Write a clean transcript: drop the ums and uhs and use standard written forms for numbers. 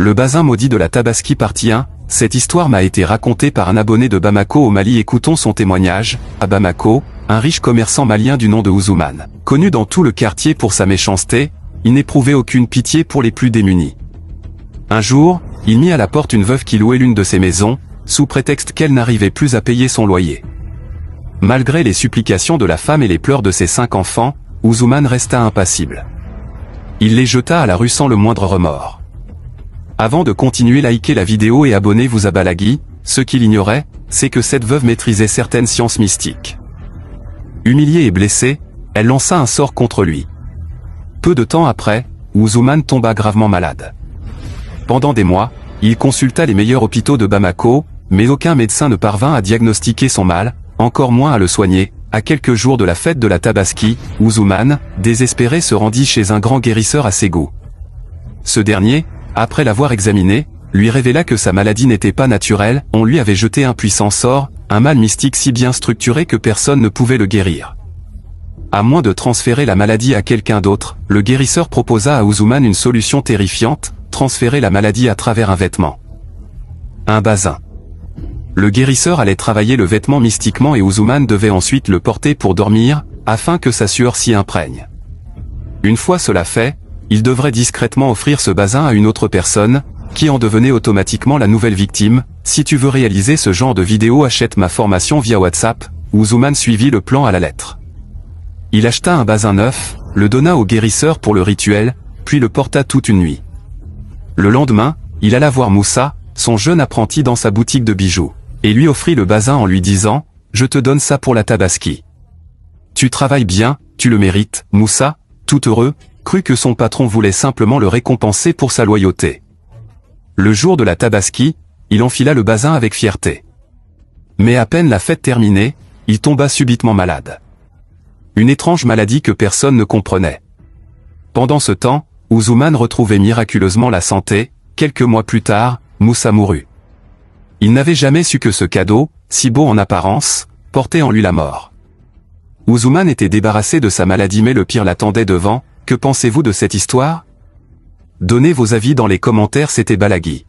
Le bazin maudit de la Tabaski partie 1, cette histoire m'a été racontée par un abonné de Bamako au Mali. Écoutons son témoignage. À Bamako, un riche commerçant malien du nom de Ousmane, connu dans tout le quartier pour sa méchanceté, il n'éprouvait aucune pitié pour les plus démunis. Un jour, il mit à la porte une veuve qui louait l'une de ses maisons, sous prétexte qu'elle n'arrivait plus à payer son loyer. Malgré les supplications de la femme et les pleurs de ses 5 enfants, Ousmane resta impassible. Il les jeta à la rue sans le moindre remords. Avant de continuer, likez la vidéo et abonnez-vous à Balagui. Ce qu'il ignorait, c'est que cette veuve maîtrisait certaines sciences mystiques. Humiliée et blessée, elle lança un sort contre lui. Peu de temps après, Ousmane tomba gravement malade. Pendant des mois, il consulta les meilleurs hôpitaux de Bamako, mais aucun médecin ne parvint à diagnostiquer son mal, encore moins à le soigner. À quelques jours de la fête de la Tabaski, Ousmane, désespéré, se rendit chez un grand guérisseur à Ségou. Ce dernier, après l'avoir examiné, lui révéla que sa maladie n'était pas naturelle. On lui avait jeté un puissant sort, un mal mystique si bien structuré que personne ne pouvait le guérir. À moins de transférer la maladie à quelqu'un d'autre, le guérisseur proposa à Ousmane une solution terrifiante: transférer la maladie à travers un vêtement. Un bazin. Le guérisseur allait travailler le vêtement mystiquement et Ousmane devait ensuite le porter pour dormir, afin que sa sueur s'y imprègne. Une fois cela fait, il devrait discrètement offrir ce bazin à une autre personne, qui en devenait automatiquement la nouvelle victime. Si tu veux réaliser ce genre de vidéo, achète ma formation via WhatsApp. Ousmane suivit le plan à la lettre. Il acheta un bazin neuf, le donna au guérisseur pour le rituel, puis le porta toute une nuit. Le lendemain, il alla voir Moussa, son jeune apprenti, dans sa boutique de bijoux, et lui offrit le bazin en lui disant: « Je te donne ça pour la Tabaski. Tu travailles bien, tu le mérites. » Moussa, tout heureux, crut que son patron voulait simplement le récompenser pour sa loyauté. Le jour de la Tabaski, il enfila le bazin avec fierté. Mais à peine la fête terminée, il tomba subitement malade. Une étrange maladie que personne ne comprenait. Pendant ce temps, Ousmane retrouvait miraculeusement la santé. Quelques mois plus tard, Moussa mourut. Il n'avait jamais su que ce cadeau, si beau en apparence, portait en lui la mort. Ousmane était débarrassé de sa maladie, mais le pire l'attendait devant. Que pensez-vous de cette histoire? Donnez vos avis dans les commentaires. C'était Balagui.